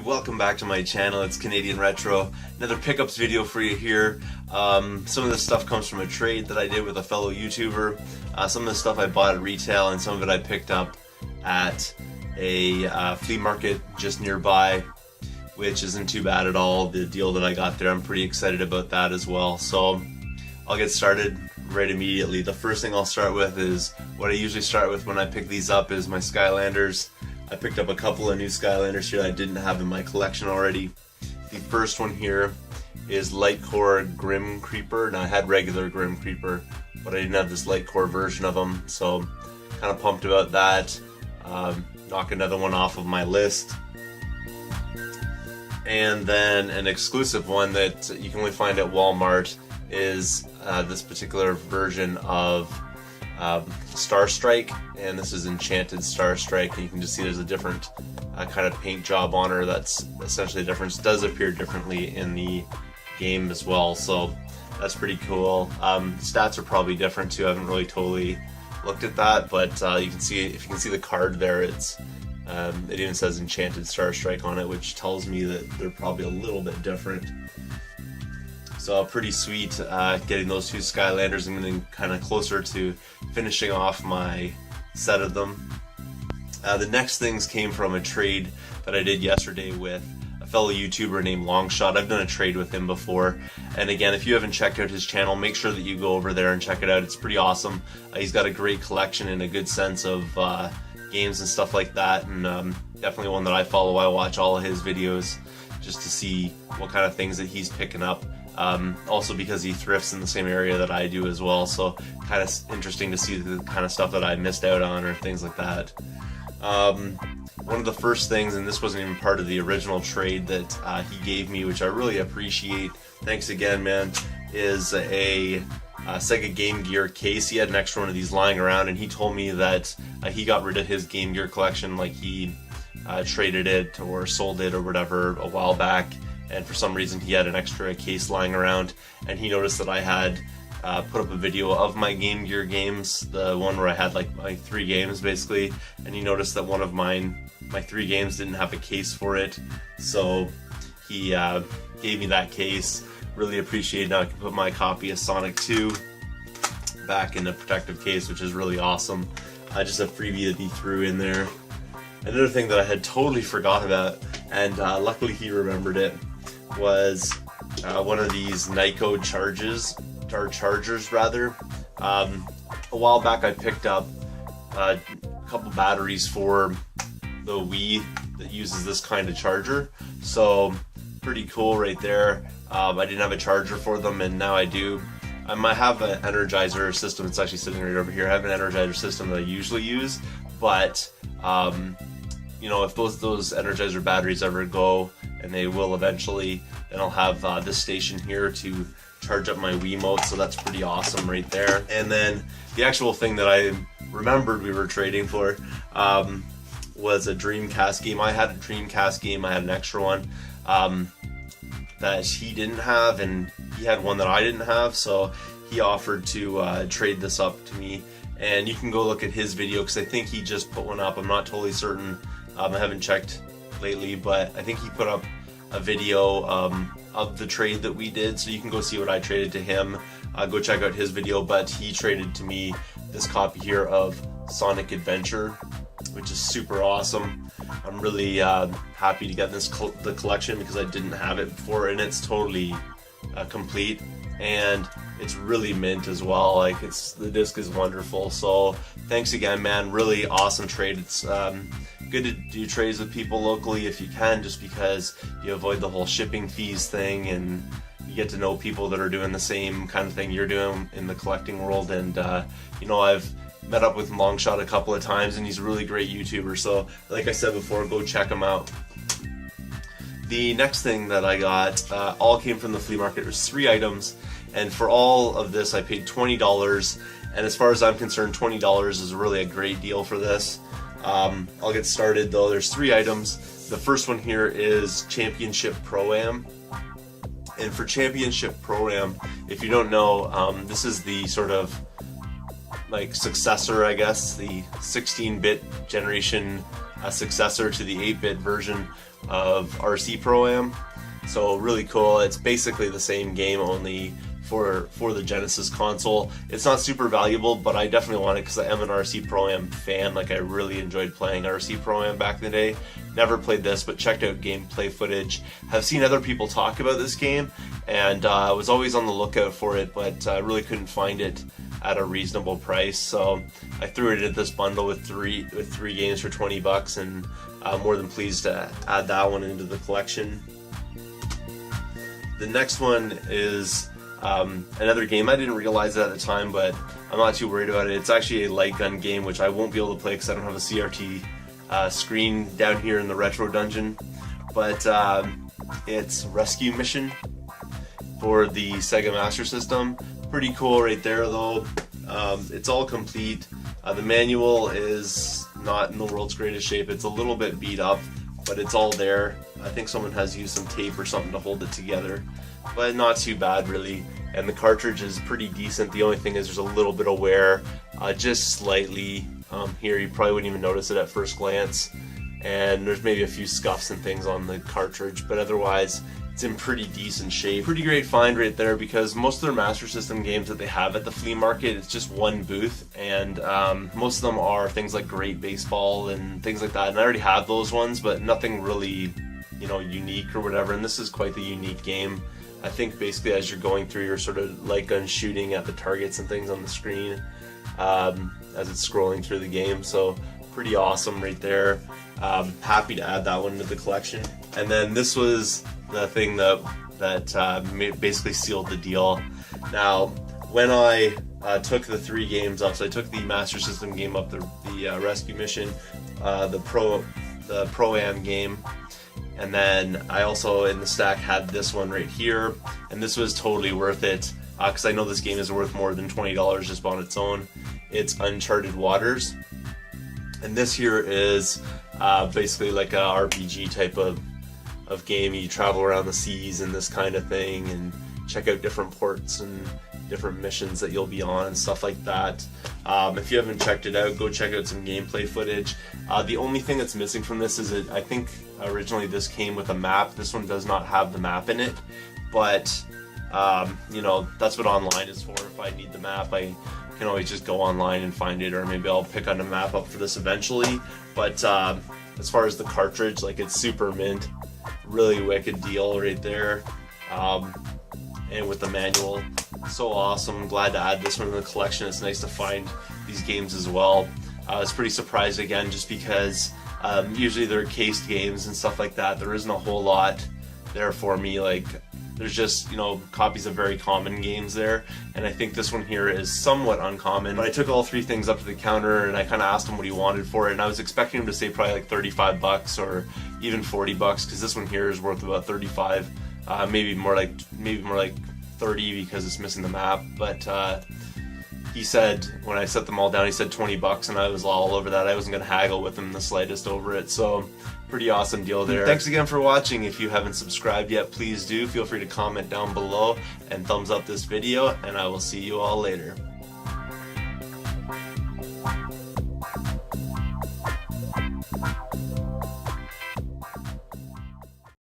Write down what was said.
Welcome back to my channel. It's Canadian Retro. Another pickups video for you here. Some of this stuff comes from a trade that I did with a fellow YouTuber. Some of the stuff I bought at retail, and some of it I picked up at a flea market just nearby, which isn't too bad at all. The deal that I got there, I'm pretty excited about that as well. So I'll get started right immediately. The first thing I'll start with is what I usually start with when I pick these up is my Skylanders. I picked up a couple of new Skylanders here that I didn't have in my collection already. The first one here is Light Core Grim Creeper. Now I had regular Grim Creeper, but I didn't have this Light Core version of them, so kind of pumped about that. Knock another one off of my list. And then an exclusive one that you can only find at Walmart is this particular version of Star Strike, and this is Enchanted Star Strike, and you can just see there's a different kind of paint job on her. That's essentially the difference. It does appear differently in the game as well, so that's pretty cool. Stats are probably different too. I haven't really totally looked at that, but you can see, if you can see the card there, it's it even says Enchanted Star Strike on it, which tells me that they're probably a little bit different. So pretty sweet getting those two Skylanders, and getting kind of closer to finishing off my set of them. The next things came from a trade that I did yesterday with a fellow YouTuber named Longshot. I've done a trade with him before, and again, if you haven't checked out his channel, make sure that you go over there and check it out. It's pretty awesome. He's got a great collection and a good sense of games and stuff like that, and definitely one that I follow. I watch all of his videos just to see what kind of things that he's picking up. Also because he thrifts in the same area that I do as well, so kind of interesting to see the kind of stuff that I missed out on or things like that. One of the first things, and this wasn't even part of the original trade that he gave me, which I really appreciate, thanks again man, is a Sega Game Gear case. He had an extra one of these lying around, and he told me that he got rid of his Game Gear collection, like he traded it or sold it or whatever a while back, and for some reason he had an extra case lying around, and he noticed that I had put up a video of my Game Gear games, the one where I had like my 3 games basically, and he noticed that one of my 3 games didn't have a case for it, so he gave me that case. Really appreciate it. Now I can put my copy of Sonic 2 back in a protective case, which is really awesome. Just a freebie that he threw in there. Another thing that I had totally forgot about, and luckily he remembered it, was one of these Nyko chargers. A while back I picked up a couple batteries for the Wii that uses this kind of charger, so pretty cool right there. I didn't have a charger for them, and now I do. I might have an Energizer system. It's actually sitting right over here. I have an Energizer system that I usually use, but you know, if those Energizer batteries ever go, and they will eventually, then I'll have this station here to charge up my Wiimote, so that's pretty awesome right there. And then the actual thing that I remembered we were trading for was a Dreamcast game. I had a Dreamcast game, I had an extra one that he didn't have, and he had one that I didn't have, so he offered to trade this up to me. And you can go look at his video, because I think he just put one up. I'm not totally certain. I haven't checked lately, but I think he put up a video of the trade that we did, so you can go see what I traded to him. Go check out his video, but he traded to me this copy here of Sonic Adventure, which is super awesome. I'm really happy to get the collection, because I didn't have it before, and it's totally complete, and it's really mint as well. Like, the disc is wonderful. So thanks again, man. Really awesome trade. It's good to do trades with people locally if you can, just because you avoid the whole shipping fees thing, and you get to know people that are doing the same kind of thing you're doing in the collecting world. And you know, I've met up with Longshot a couple of times, and he's a really great YouTuber, so like I said before, go check him out. The next thing that I got all came from the flea market. There's 3 items, and for all of this I paid $20, and as far as I'm concerned, $20 is really a great deal for this. I'll get started though. There's 3 items. The first one here is Championship Pro-Am. And for Championship Pro-Am, if you don't know, this is the sort of like successor, I guess, the 16-bit generation successor to the 8-bit version of RC Pro-Am. So really cool. It's basically the same game, only for the Genesis console. It's not super valuable, but I definitely want it because I am an RC Pro-Am fan. Like, I really enjoyed playing RC Pro-Am back in the day. Never played this, but checked out gameplay footage. Have seen other people talk about this game, and I was always on the lookout for it, but I really couldn't find it at a reasonable price. So I threw it in this bundle with three games for $20, and I'm more than pleased to add that one into the collection. The next one is another game. I didn't realize it at the time, but I'm not too worried about it. It's actually a light gun game, which I won't be able to play because I don't have a CRT screen down here in the retro dungeon. But it's Rescue Mission for the Sega Master System. Pretty cool right there, though. It's all complete. The manual is not in the world's greatest shape. It's a little bit beat up, but it's all there. I think someone has used some tape or something to hold it together, but not too bad really. And the cartridge is pretty decent. The only thing is there's a little bit of wear, just slightly. Here you probably wouldn't even notice it at first glance, and there's maybe a few scuffs and things on the cartridge, but otherwise it's in pretty decent shape. Pretty great find right there, because most of their Master System games that they have at the Flea Market, it's just one booth, and most of them are things like Great Baseball and things like that, and I already have those ones, but nothing really, you know, unique or whatever. And this is quite the unique game. I think basically as you're going through, your sort of light gun shooting at the targets and things on the screen as it's scrolling through the game. So pretty awesome right there. Happy to add that one to the collection. And then this was the thing that basically sealed the deal. Now, when I took the 3 games up, so I took the Master System game up, the Rescue Mission, the Pro-Am game, and then I also in the stack had this one right here, and this was totally worth it because I know this game is worth more than $20 just on its own. It's Uncharted Waters, and this here is basically like a RPG type of game. You travel around the seas and this kind of thing, and check out different ports and different missions that you'll be on and stuff like that. If you haven't checked it out, go check out some gameplay footage. The only thing that's missing from this is I think originally this came with a map. This one does not have the map in it, but you know, that's what online is for. If I need the map, I can always just go online and find it, or maybe I'll pick on a map up for this eventually. But as far as the cartridge, like, it's super mint. Really wicked deal right there. And with the manual, so awesome. Glad to add this one in the collection. It's nice to find these games as well. I was pretty surprised again, just because usually they're cased games and stuff like that. There isn't a whole lot there for me. Like, there's just, you know, copies of very common games there, and I think this one here is somewhat uncommon. But I took all 3 things up to the counter and I kind of asked him what he wanted for it, and I was expecting him to say probably like $35 or even $40, because this one here is worth about $35. Maybe more like 30 because it's missing the map. But he said, when I set them all down, he said $20, and I was all over that. I wasn't gonna haggle with him the slightest over it. So pretty awesome deal there. Thanks again for watching. If you haven't subscribed yet, please do. Feel free to comment down below and thumbs up this video, and I will see you all later.